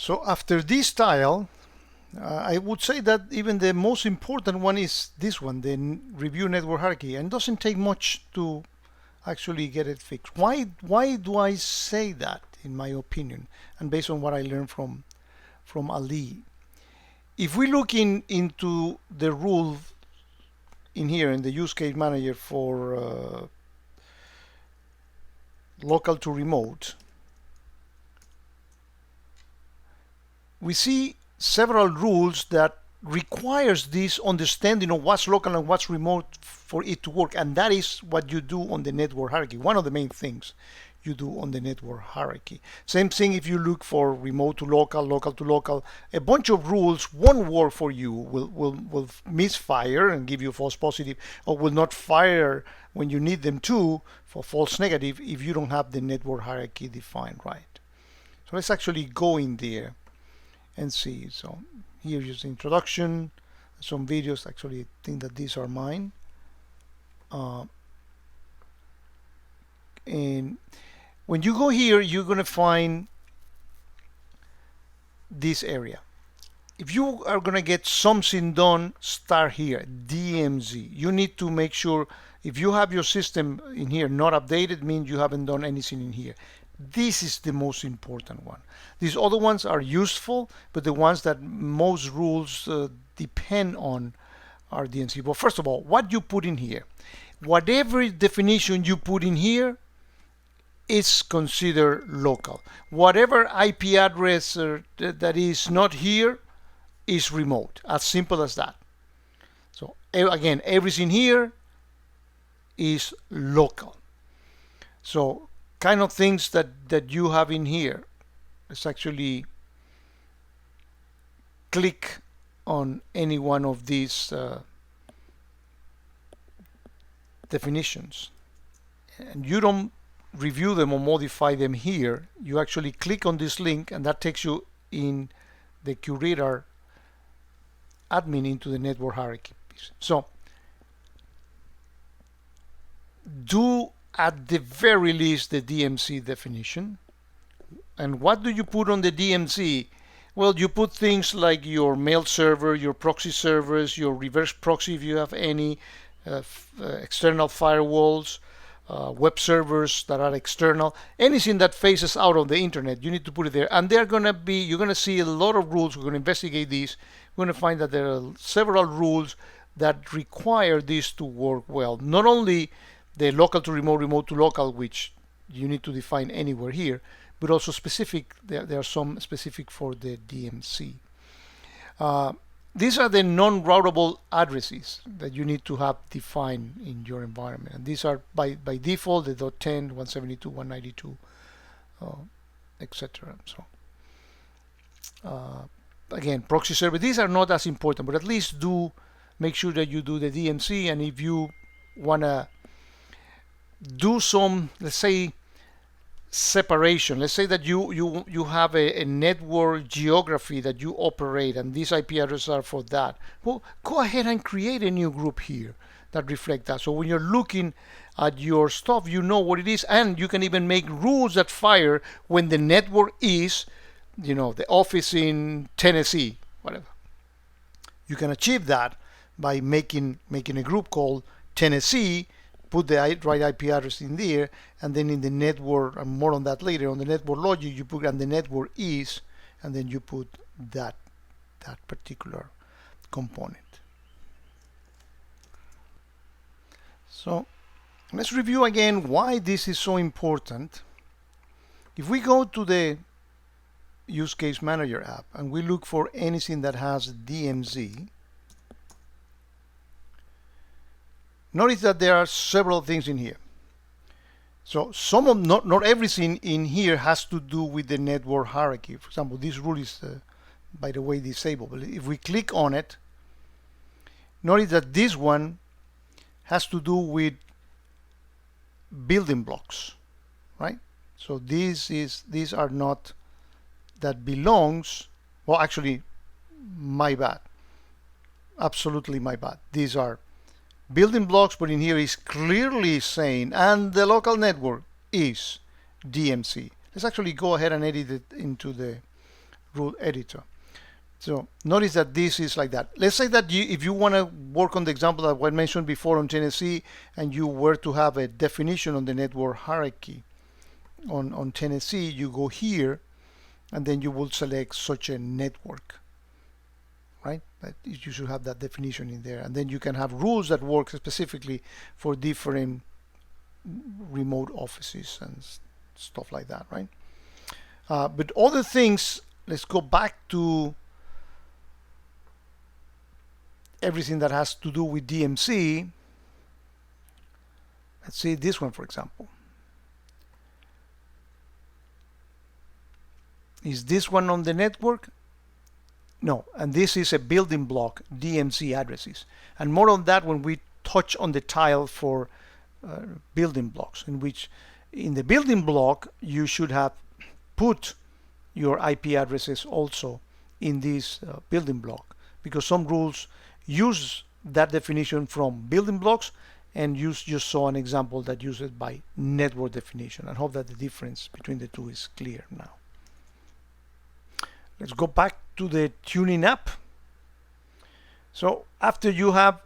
So after this tile, I would say that even the most important one is this one, the review network hierarchy, and it doesn't take much to actually get it fixed. Why do I say that, in my opinion, and based on what I learned from Alaa? If we look into the rule in here in the use case manager for local to remote, we see several rules that requires this understanding of what's local and what's remote for it to work, and that is what you do on the network hierarchy. One of the main things you do on the network hierarchy. Same thing if you look for remote to local, local to local. A bunch of rules won't work for you, will misfire and give you false positive, or will not fire when you need them to for false negative if you don't have the network hierarchy defined right. So let's actually go in there and see. So here is the introduction, some videos. Actually, I think that these are mine. And when you go here, you're going to find this area. If you are going to get something done, start here, DMZ. You need to make sure if you have your system in here not updated, means you haven't done anything in here. This is the most important one. These other ones are useful, but the ones that most rules depend on are DMZ. But first of all, what you put in here, whatever definition you put in here is considered local. Whatever IP address that is not here is remote. As simple as that. So again, everything here is local. So kind of things that you have in here. Let's actually click on any one of these definitions, and you don't review them or modify them here. You actually click on this link, and that takes you in the QRadar admin into the network hierarchy piece. So do at the very least the DMZ definition. And what do you put on the DMZ? Well, you put things like your mail server, your proxy servers, your reverse proxy if you have any, external firewalls, web servers that are external, anything that faces out of the internet, you need to put it there. And they're going to be, you're going to see a lot of rules. We're going to investigate these. We're going to find that there are several rules that require this to work well. Not only the local to remote, remote to local, which you need to define anywhere here, but also specific. There are some specific for the DMZ. These are the non-routable addresses that you need to have defined in your environment. And these are by default the .10, 172, 192, etc. So again, proxy server, these are not as important, but at least do make sure that you do the DMZ. And if you want to do some, let's say, separation, let's say that you have a network geography that you operate, and these IP addresses are for that. Well, go ahead and create a new group here that reflect that. So when you're looking at your stuff, you know what it is, and you can even make rules that fire when the network is, you know, the office in Tennessee, whatever. You can achieve that by making a group called Tennessee, put the right IP address in there, and then in the network, and more on that later, on the network logic, you put, and the network is, and then you put that particular component. So let's review again why this is so important. If we go to the Use Case Manager app and we look for anything that has DMZ, notice that there are several things in here. So some of not everything in here has to do with the network hierarchy. For example, this rule is, by the way, disabled. But if we click on it, notice that this one has to do with building blocks, right? So these are not, that belongs, well, actually, my bad. Absolutely my bad. These are building blocks, but in here is clearly saying, and the local network is DMZ. Let's actually go ahead and edit it into the rule editor. So notice that this is like that. Let's say that if you want to work on the example that I mentioned before on Tennessee, and you were to have a definition on the network hierarchy on Tennessee, you go here, and then you will select such a network, right? That you should have that definition in there, and then you can have rules that work specifically for different remote offices and stuff like that, right? But other things, let's go back to everything that has to do with DMC. Let's see this one, for example. Is this one on the network? No, and this is a building block, DMC addresses. And more on that when we touch on the tile for building blocks, in which in the building block you should have put your IP addresses also in this building block, because some rules use that definition from building blocks, and you just saw an example that uses by network definition. I hope that the difference between the two is clear now. Let's go back to the tuning app. So after you have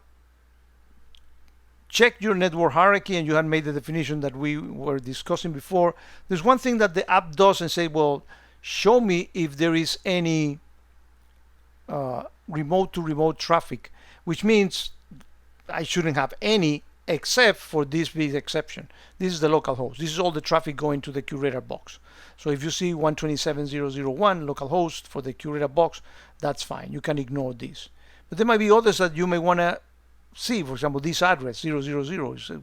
checked your network hierarchy and you had made the definition that we were discussing before, there's one thing that the app does and say, well, show me if there is any remote to remote traffic, which means I shouldn't have any except for this big exception. This is the local host. This is all the traffic going to the QRadar box. So if you see 127.0.0.1 localhost for the QRadar box, that's fine. You can ignore this. But there might be others that you may want to see. For example, this address 000.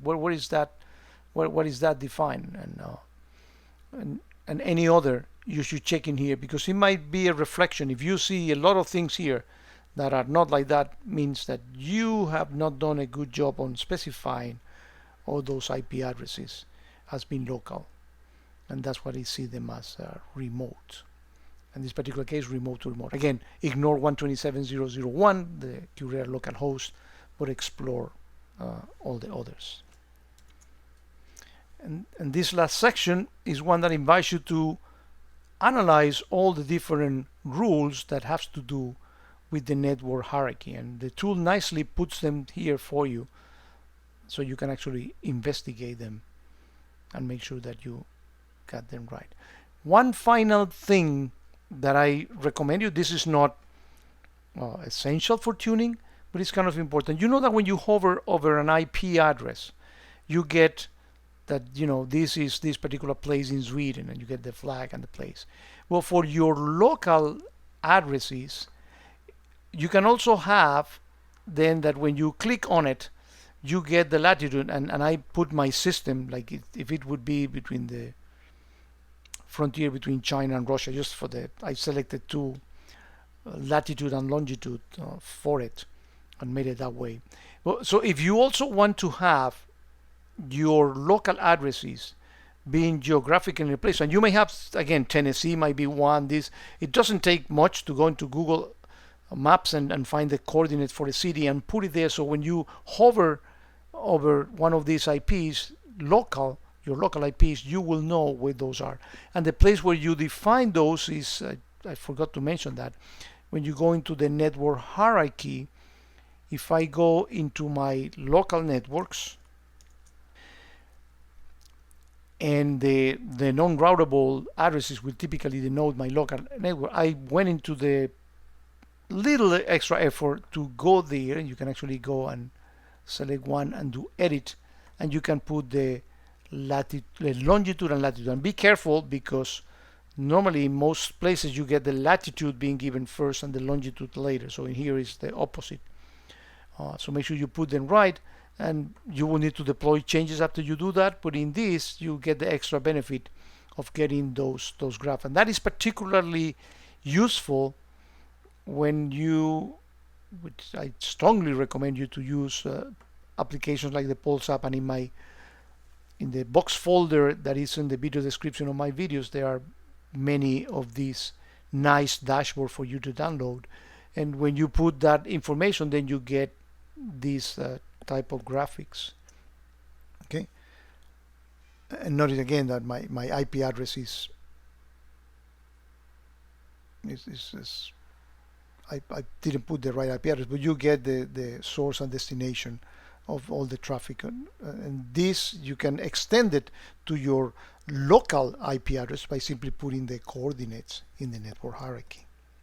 Where is that? What is that defined? And any other you should check in here, because it might be a reflection. If you see a lot of things here that are not like that, means that you have not done a good job on specifying all those IP addresses as being local, and that's why I see them as remote. In this particular case, remote to remote. Again, ignore 127.0.0.1, the QRadar local host, but explore all the others. And this last section is one that invites you to analyze all the different rules that have to do with the network hierarchy, and the tool nicely puts them here for you so you can actually investigate them and make sure that you got them right. One final thing that I recommend you, this is not essential for tuning, but it's kind of important. You know that when you hover over an IP address, you get that, you know, this is this particular place in Sweden, and you get the flag and the place. Well, for your local addresses, you can also have then that when you click on it, you get the latitude, and I put my system like if it would be between the frontier between China and Russia, just for the, I selected two latitude and longitude for it and made it that way. Well, so if you also want to have your local addresses being geographically placed, and you may have, again, Tennessee might be one, this, it doesn't take much to go into Google Maps and find the coordinates for a city and put it there, so when you hover over one of these IPs, your local IPs, you will know where those are. And the place where you define those is, I forgot to mention that, when you go into the network hierarchy, if I go into my local networks, and the non-routable addresses will typically denote my local network, I went into the little extra effort to go there, and you can actually go and select one and do edit, and you can put the longitude and latitude. And be careful, because normally in most places you get the latitude being given first and the longitude later. So in here is the opposite. So make sure you put them right, and you will need to deploy changes after you do that, but in this you get the extra benefit of getting those graphs. And that is particularly useful when you, which I strongly recommend you to use applications like the Pulse app, and in the box folder that is in the video description of my videos, there are many of these nice dashboards for you to download. And when you put that information, then you get these type of graphics. Okay, and notice again that my IP address is I didn't put the right IP address, but you get the source and destination of all the traffic. And this, you can extend it to your local IP address by simply putting the coordinates in the network hierarchy.